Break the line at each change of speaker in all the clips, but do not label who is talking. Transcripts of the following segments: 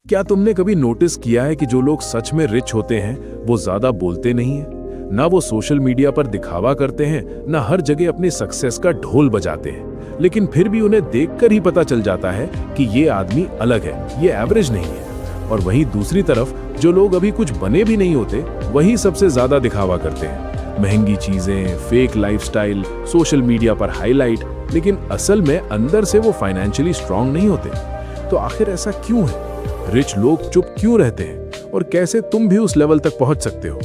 क्या तुमने कभी नोटिस किया है कि जो लोग सच में रिच होते हैं वो ज्यादा बोलते नहीं हैं, ना वो सोशल मीडिया पर दिखावा करते हैं, ना हर जगह अपनी सक्सेस का ढोल बजाते हैं, लेकिन फिर भी उन्हें देखकर ही पता चल जाता है कि ये आदमी अलग है, ये एवरेज नहीं है। और वहीं दूसरी तरफ जो लोग अभी कुछ बने भी नहीं होते वही सबसे ज्यादा दिखावा करते हैं, महंगी चीजें, फेक लाइफस्टाइल, सोशल मीडिया पर हाईलाइट, लेकिन असल में अंदर से वो फाइनेंशियली स्ट्रांग नहीं होते। तो आखिर ऐसा क्यों है? रिच लोग चुप क्यों रहते हैं और कैसे तुम भी उस लेवल तक पहुंच सकते हो?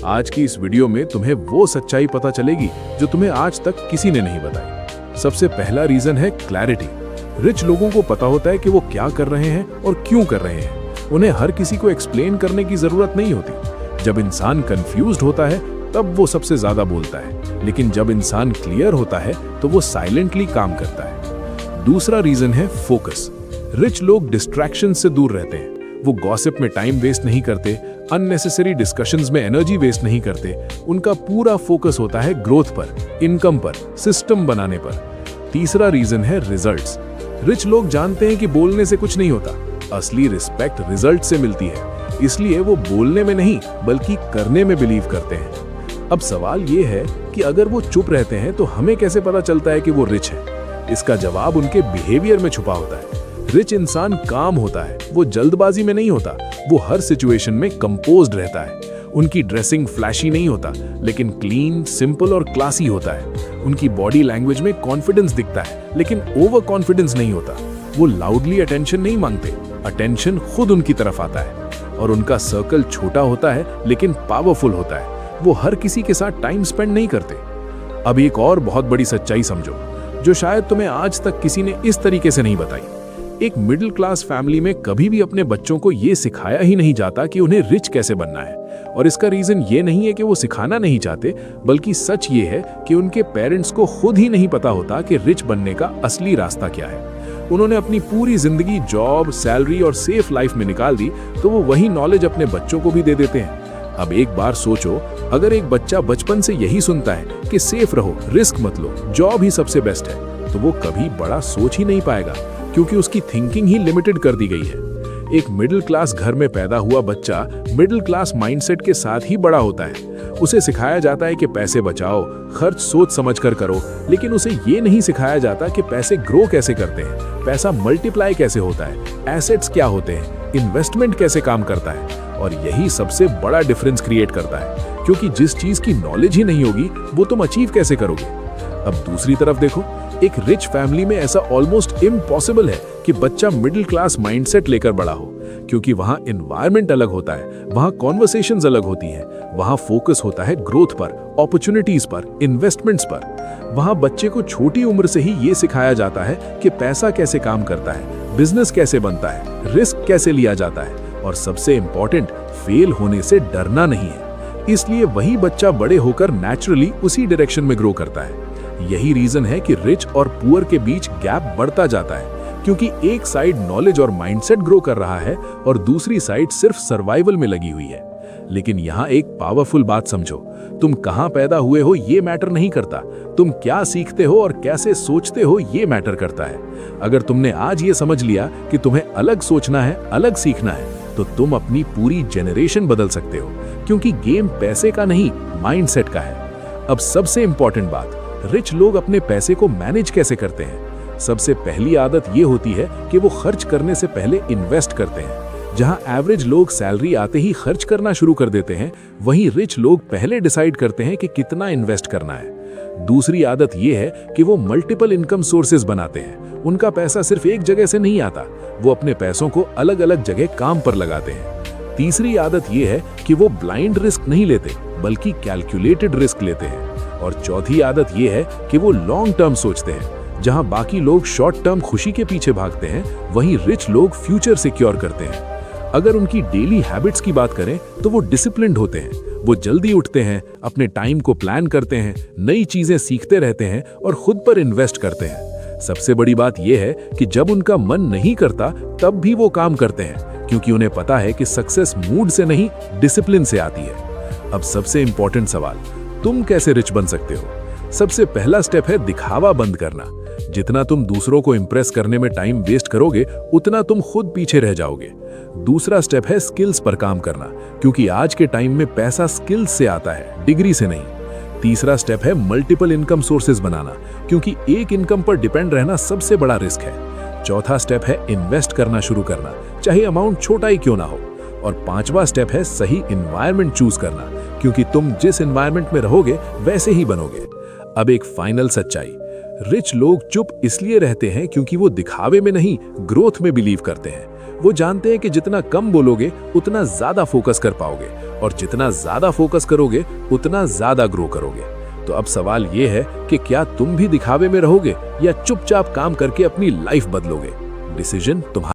आज की इस वीडियो में तुम्हें वो सच्चाई पता चलेगी जो तुम्हें आज तक किसी ने नहीं बताई। सबसे पहला रीजन है क्लैरिटी। रिच लोगों को पता होता है कि वो क्या कर रहे हैं और क्यों कर रहे हैं। उन्हें हर किसी को एक्सप्लेन करने की जरूरत नहीं होती। जब इंसान कंफ्यूज्ड होता है तब वो सबसे ज्यादा बोलता है, लेकिन जब इंसान क्लियर होता है तो वो साइलेंटली काम करता है। दूसरा रीजन है फोकस। रिच लोग डिस्ट्रैक्शन से दूर रहते हैं। वो गॉसिप में टाइम वेस्ट नहीं करते, अननेसेसरी डिस्कशंस में एनर्जी वेस्ट नहीं करते। उनका पूरा फोकस होता है ग्रोथ पर, इनकम पर, सिस्टम बनाने पर। तीसरा रीजन है रिजल्ट्स। रिच लोग जानते हैं कि बोलने से कुछ नहीं होता, असली रिस्पेक्ट रिजल्ट से मिलती है, इसलिए वो बोलने में नहीं बल्कि करने में बिलीव करते हैं। अब सवाल ये है कि अगर वो चुप रहते हैं तो हमें कैसे पता चलता है कि वो रिच है? इसका जवाब उनके बिहेवियर में छुपा होता है। रिच इंसान काम होता है, वो जल्दबाजी में नहीं होता, वो हर सिचुएशन में कंपोज्ड रहता है। उनकी ड्रेसिंग फ्लैशी नहीं होता, लेकिन क्लीन, सिंपल और क्लासी होता है। उनकी बॉडी लैंग्वेज में कॉन्फिडेंस दिखता है, लेकिन ओवर कॉन्फिडेंस नहीं होता। वो लाउडली अटेंशन नहीं मांगते, अटेंशन खुद उनकी तरफ आता है। और उनका सर्कल छोटा होता है लेकिन पावरफुल होता है। वो हर किसी के साथ टाइम स्पेंड नहीं करते। अब एक और बहुत बड़ी सच्चाई समझो, जो शायद तुम्हें आज तक किसी ने इस तरीके से नहीं बताई। एक मिडिल क्लास फैमिली में कभी भी अपने बच्चों को ये सिखाया ही नहीं जाता कि उन्हें रिच कैसे बनना है। और इसका रीजन ये नहीं है कि वो सिखाना नहीं चाहते, बल्कि सच ये है कि उनके पेरेंट्स को खुद ही नहीं पता होता कि रिच बनने का असली रास्ता क्या है। उन्होंने अपनी पूरी जिंदगी जॉब, सैलरी और सेफ लाइफ में निकाल दी, तो वो वही नॉलेज अपने बच्चों को भी दे देते हैं। अब एक बार सोचो, अगर एक बच्चा बचपन से यही सुनता है कि सेफ रहो, रिस्क मत लो, जॉब ही सबसे बेस्ट है, तो वो कभी बड़ा सोच ही नहीं पाएगा, क्योंकि उसकी थिंकिंग ही लिमिटेड कर दी गई है। एक मिडिल क्लास घर में पैदा हुआ बच्चा मिडिल क्लास माइंडसेट के साथ ही बड़ा होता है। उसे सिखाया जाता है कि पैसे बचाओ, खर्च सोच समझकर करो, लेकिन उसे ये नहीं सिखाया जाता कि पैसे ग्रो कैसे करते हैं, पैसा मल्टीप्लाई कैसे होता है, एसेट्स क्या होते हैं, इन्वेस्टमेंट कैसे काम करता है। और यही सबसे बड़ा डिफरेंस क्रिएट करता है, क्योंकि जिस चीज की नॉलेज ही नहीं होगी वो तुम अचीव कैसे करोगे। अब दूसरी तरफ देखो, एक रिच फैमिली में ऐसा ऑलमोस्ट इम्पॉसिबल है कि बच्चा मिडिल क्लास माइंडसेट लेकर बड़ा हो, क्योंकि वहां एनवायरनमेंट अलग होता है, वहां कॉन्वर्सेशंस अलग होती हैं, वहां फोकस होता है ग्रोथ पर, अपॉर्चुनिटीज पर, इन्वेस्टमेंट्स पर। वहां बच्चे को छोटी उम्र से ही ये सिखाया जाता है कि पैसा कैसे काम करता है, बिजनेस कैसे बनता है, रिस्क कैसे लिया जाता है, और सबसे इंपॉर्टेंट, फेल होने से डरना नहीं है। इसलिए वही बच्चा बड़े होकर नेचुरली उसी डायरेक्शन में ग्रो करता है। यही रीजन है कि रिच और पुअर के बीच गैप बढ़ता जाता है, क्योंकि एक साइड नॉलेज और माइंडसेट ग्रो कर रहा है और दूसरी साइड सिर्फ सर्वाइवल में लगी हुई है। लेकिन यहाँ एक पावरफुल बात समझो, तुम कहाँ पैदा हुए हो ये मैटर नहीं करता, तुम क्या सीखते हो और कैसे सोचते हो ये मैटर करता है। अगर तुमने आज ये समझ लिया कि तुम्हें अलग सोचना है, अलग सीखना है, तो तुम अपनी पूरी जनरेशन बदल सकते हो, क्योंकि गेम पैसे का नहीं, माइंडसेट का है। अब सबसे इंपॉर्टेंट बात, रिच लोग अपने पैसे को मैनेज कैसे करते हैं? सबसे पहली आदत ये होती है कि वो खर्च करने से पहले इन्वेस्ट करते हैं। जहां एवरेज लोग सैलरी आते ही खर्च करना शुरू कर देते हैं, वहीं रिच लोग पहले डिसाइड करते हैं कि कितना इन्वेस्ट करना है। दूसरी आदत ये है कि वो मल्टीपल इनकम सोर्सेज बनाते हैं। उनका पैसा सिर्फ एक जगह से नहीं आता, वो अपने पैसों को अलग अलग जगह काम पर लगाते हैं। तीसरी आदत ये है कि वो ब्लाइंड रिस्क नहीं लेते, बल्कि कैलकुलेटेड रिस्क लेते हैं। और चौथी आदत ये है कि वो लॉन्ग टर्म सोचते हैं। जहां बाकी लोग शॉर्ट टर्म खुशी के पीछे भागते हैं, वहीं रिच लोग फ्यूचर सिक्योर करते हैं। अगर उनकी डेली हैबिट्स की बात करें तो वो डिसिप्लिन्ड होते हैं। वो जल्दी उठते हैं, अपने टाइम को प्लान करते हैं, नई चीजें सीखते रहते हैं और खुद पर इन्वेस्ट करते हैं। सबसे बड़ी बात यह है कि जब उनका मन नहीं करता तब भी वो काम करते हैं, क्योंकि उन्हें पता है कि सक्सेस मूड से नहीं, डिसिप्लिन से आती है। अब सबसे इंपॉर्टेंट सवाल, तुम कैसे रिच बन सकते हो? सबसे पहला स्टेप है दिखावा बंद करना। जितना तुम दूसरों को इंप्रेस करने में टाइम वेस्ट करोगे, उतना तुम खुद पीछे रह जाओगे। दूसरा स्टेप है स्किल्स पर काम करना, क्योंकि आज के टाइम में पैसा स्किल्स से आता है, डिग्री से नहीं। तीसरा स्टेप है मल्टीपल इनकम सोर्सेज बनाना, क्योंकि एक इनकम पर डिपेंड रहना सबसे बड़ा रिस्क है। चौथा स्टेप है इन्वेस्ट करना शुरू करना, चाहे अमाउंट छोटा ही क्यों ना हो। और पांचवा स्टेप है सही एनवायरनमेंट चूज करना, क्योंकि तुम जिस एनवायरनमेंट में रहोगे वैसे ही बनोगे। अब एक फाइनल सच्चाई, रिच लोग चुप इसलिए रहते हैं क्योंकि वो दिखावे में नहीं, ग्रोथ में बिलीव करते हैं। वो जानते हैं कि जितना कम बोलोगे उतना ज्यादा फोकस कर पाओगे, और जितना ज्यादा फोकस करोगे उतना ज्यादा ग्रो करोगे। तो अब सवाल ये है कि क्या तुम भी दिखावे में रहोगे या चुपचाप काम करके अपनी लाइफ बदलोगे? डिसीजन तुम्हारा।